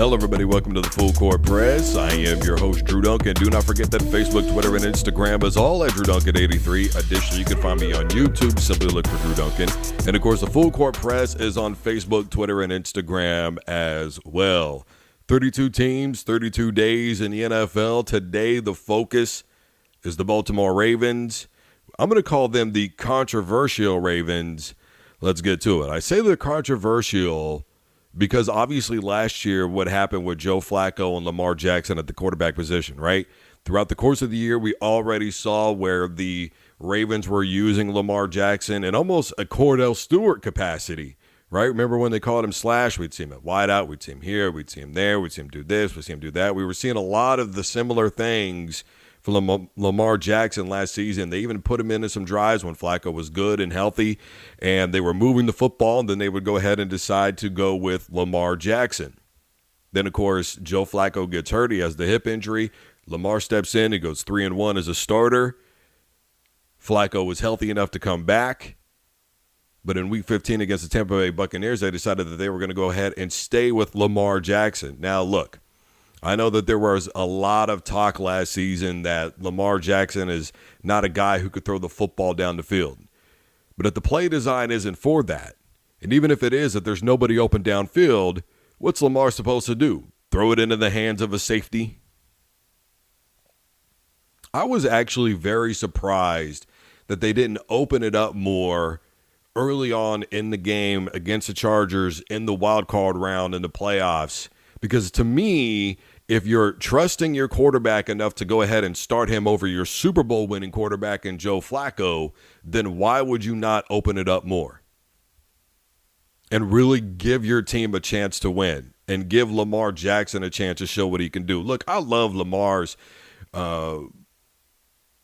Hello, everybody. Welcome to the Full Court Press. I am your host, Drew Duncan. Do not forget that Facebook, Twitter, and Instagram is all at DrewDuncan83. Additionally, you can find me on YouTube. Simply look for Drew Duncan. And, of course, the Full Court Press is on Facebook, Twitter, and Instagram as well. 32 teams, 32 days in the NFL. Today, the focus is the Baltimore Ravens. I'm going to call them the controversial Ravens. Let's get to it. I say they're controversial because obviously last year what happened with Joe Flacco and Lamar Jackson at the quarterback position, right? Throughout the course of the year, we already saw where the Ravens were using Lamar Jackson in almost a Cordell Stewart capacity, right? Remember when they called him Slash? We'd see him at wideout, we'd see him here, we'd see him there, we'd see him do this, we'd see him do that. We were seeing a lot of the similar things for Lamar Jackson last season. They even put him into some drives when Flacco was good and healthy, and they were moving the football, and then they would go ahead and decide to go with Lamar Jackson. Then, of course, Joe Flacco gets hurt. He has the hip injury. Lamar steps in. He goes 3-1 as a starter. Flacco was healthy enough to come back. But in Week 15 against the Tampa Bay Buccaneers, they decided that they were going to go ahead and stay with Lamar Jackson. Now, look, I know that there was a lot of talk last season that Lamar Jackson is not a guy who could throw the football down the field. But if the play design isn't for that, and even if it is that there's nobody open downfield, what's Lamar supposed to do? Throw it into the hands of a safety? I was actually very surprised that they didn't open it up more early on in the game against the Chargers in the wild card round in the playoffs. Because to me, if you're trusting your quarterback enough to go ahead and start him over your Super Bowl winning quarterback in Joe Flacco, then why would you not open it up more and really give your team a chance to win and give Lamar Jackson a chance to show what he can do? Look, I love Lamar's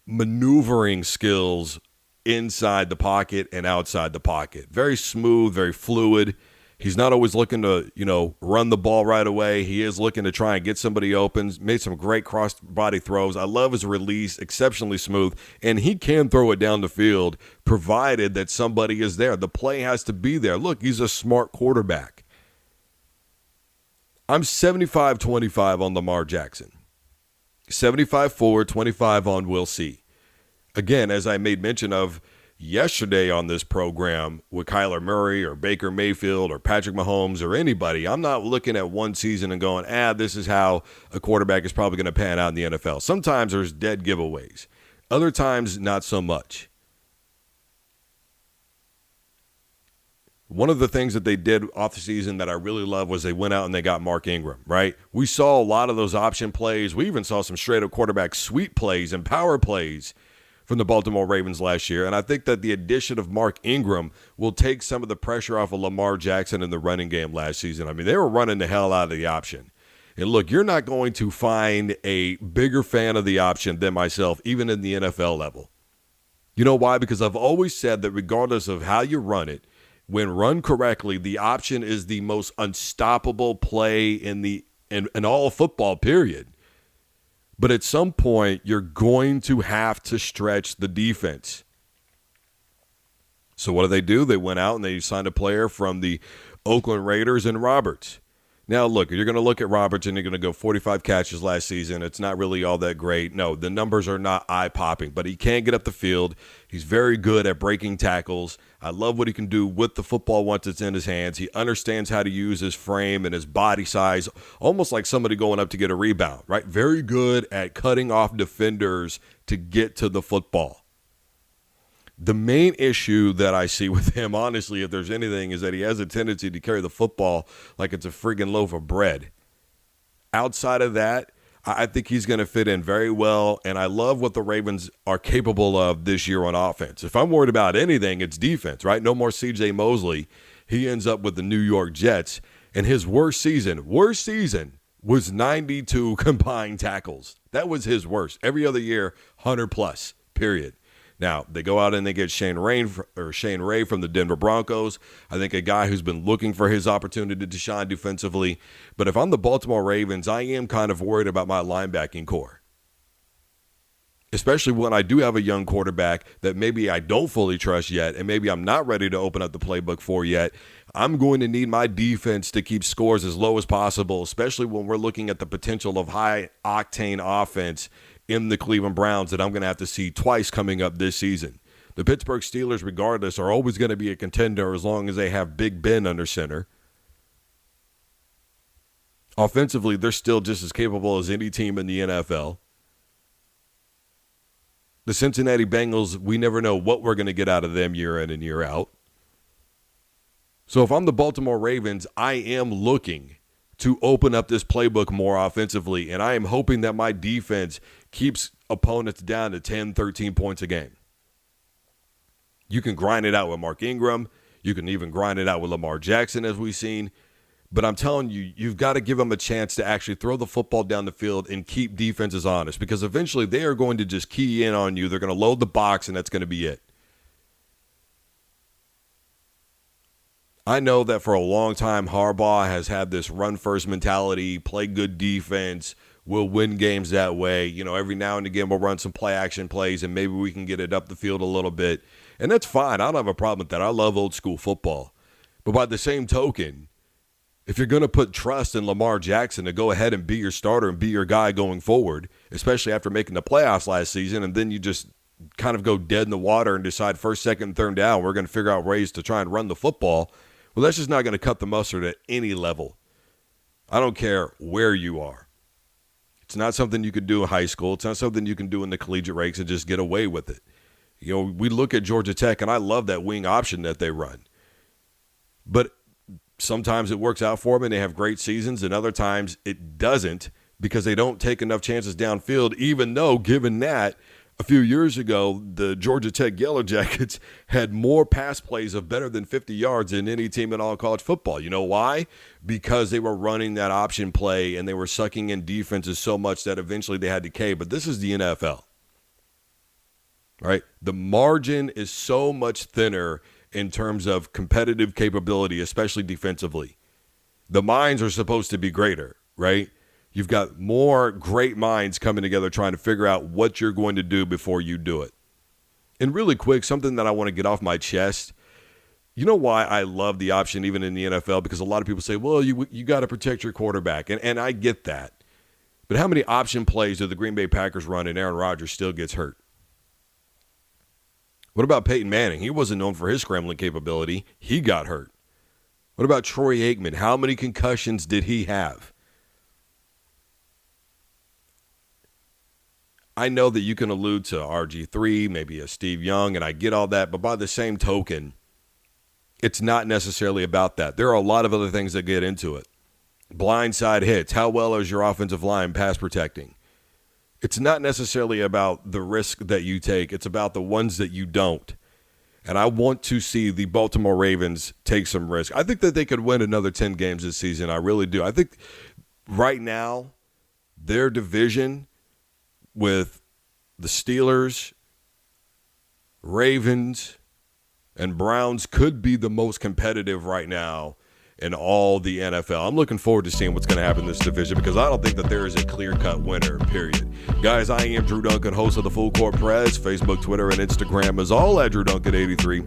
maneuvering skills inside the pocket and outside the pocket. Very smooth, very fluid. He's not always looking to, run the ball right away. He is looking to try and get somebody open. Made some great cross-body throws. I love his release, exceptionally smooth. And he can throw it down the field, provided that somebody is there. The play has to be there. Look, he's a smart quarterback. I'm 75-25 on Lamar Jackson. 75 forward, 25 on we'll see. Again, as I made mention of yesterday on this program with Kyler Murray or Baker Mayfield or Patrick Mahomes or anybody, I'm not looking at one season and going, this is how a quarterback is probably going to pan out in the NFL. Sometimes there's dead giveaways. Other times, not so much. One of the things that they did off the season that I really love was they went out and they got Mark Ingram, right? We saw a lot of those option plays. We even saw some straight-up quarterback sweep plays and power plays from the Baltimore Ravens last year. And I think that the addition of Mark Ingram will take some of the pressure off of Lamar Jackson in the running game last season. I mean, they were running the hell out of the option. And look, you're not going to find a bigger fan of the option than myself, even in the NFL level. You know why? Because I've always said that regardless of how you run it, when run correctly, the option is the most unstoppable play in all of football, period. But at some point, you're going to have to stretch the defense. So what do? They went out and they signed a player from the Oakland Raiders in Roberts. Now, look, you're going to look at Roberts and you're going to go 45 catches last season. It's not really all that great. No, the numbers are not eye-popping, but he can get up the field. He's very good at breaking tackles. I love what he can do with the football once it's in his hands. He understands how to use his frame and his body size, almost like somebody going up to get a rebound, right? Very good at cutting off defenders to get to the football. The main issue that I see with him, honestly, if there's anything, is that he has a tendency to carry the football like it's a friggin' loaf of bread. Outside of that, I think he's going to fit in very well, and I love what the Ravens are capable of this year on offense. If I'm worried about anything, it's defense, right? No more C.J. Mosely. He ends up with the New York Jets, and his worst season was 92 combined tackles. That was his worst. Every other year, 100+, period. Now, they go out and they get Shane Ray from the Denver Broncos. I think a guy who's been looking for his opportunity to shine defensively. But if I'm the Baltimore Ravens, I am kind of worried about my linebacking core. especially when I do have a young quarterback that maybe I don't fully trust yet and maybe I'm not ready to open up the playbook for yet. I'm going to need my defense to keep scores as low as possible, especially when we're looking at the potential of high-octane offense in the Cleveland Browns that I'm going to have to see twice coming up this season. The Pittsburgh Steelers, regardless, are always going to be a contender as long as they have Big Ben under center. Offensively, they're still just as capable as any team in the NFL. The Cincinnati Bengals, we never know what we're going to get out of them year in and year out. So if I'm the Baltimore Ravens, I am looking to open up this playbook more offensively, and I am hoping that my defense keeps opponents down to 10, 13 points a game. You can grind it out with Mark Ingram. You can even grind it out with Lamar Jackson, as we've seen. But I'm telling you, you've got to give them a chance to actually throw the football down the field and keep defenses honest, because eventually they are going to just key in on you. They're going to load the box, and that's going to be it. I know that for a long time, Harbaugh has had this run-first mentality, play good defense, we'll win games that way. You know, every now and again we'll run some play-action plays, and maybe we can get it up the field a little bit. And that's fine. I don't have a problem with that. I love old-school football. But by the same token, if you're going to put trust in Lamar Jackson to go ahead and be your starter and be your guy going forward, especially after making the playoffs last season, and then you just kind of go dead in the water and decide first, second, and third down, we're going to figure out ways to try and run the football, well, that's just not going to cut the mustard at any level. I don't care where you are. It's not something you can do in high school. It's not something you can do in the collegiate ranks and just get away with it. You know, we look at Georgia Tech, and I love that wing option that they run. But sometimes it works out for them, and they have great seasons, and other times it doesn't because they don't take enough chances downfield, even though, given that, a few years ago, the Georgia Tech Yellow Jackets had more pass plays of better than 50 yards than any team in all college football. You know why? Because they were running that option play, and they were sucking in defenses so much that eventually they had to cave. But this is the NFL. Right? The margin is so much thinner in terms of competitive capability, especially defensively. The minds are supposed to be greater, right? You've got more great minds coming together trying to figure out what you're going to do before you do it. And really quick, something that I want to get off my chest. You know why I love the option even in the NFL? Because a lot of people say, well, you got to protect your quarterback. And I get that. But how many option plays do the Green Bay Packers run and Aaron Rodgers still gets hurt? What about Peyton Manning? He wasn't known for his scrambling capability. He got hurt. What about Troy Aikman? How many concussions did he have? I know that you can allude to RG3, maybe a Steve Young, and I get all that, but by the same token, it's not necessarily about that. There are a lot of other things that get into it. Blindside hits. How well is your offensive line pass protecting? It's not necessarily about the risk that you take. It's about the ones that you don't. And I want to see the Baltimore Ravens take some risk. I think that they could win another 10 games this season. I really do. I think right now, their division with the Steelers, Ravens, and Browns could be the most competitive right now in all the NFL. I'm looking forward to seeing what's going to happen in this division because I don't think that there is a clear-cut winner, period. Guys, I am Drew Duncan, host of the Full Court Press, Facebook, Twitter, and Instagram is all at Drew Duncan 83.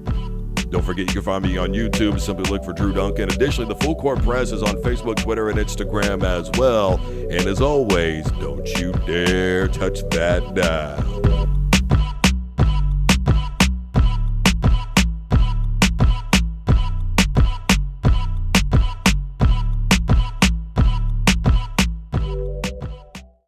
Don't forget you can find me on YouTube. Simply look for Drew Duncan. Additionally, the Full Court Press is on Facebook, Twitter, and Instagram as well. And as always, don't you dare touch that dial.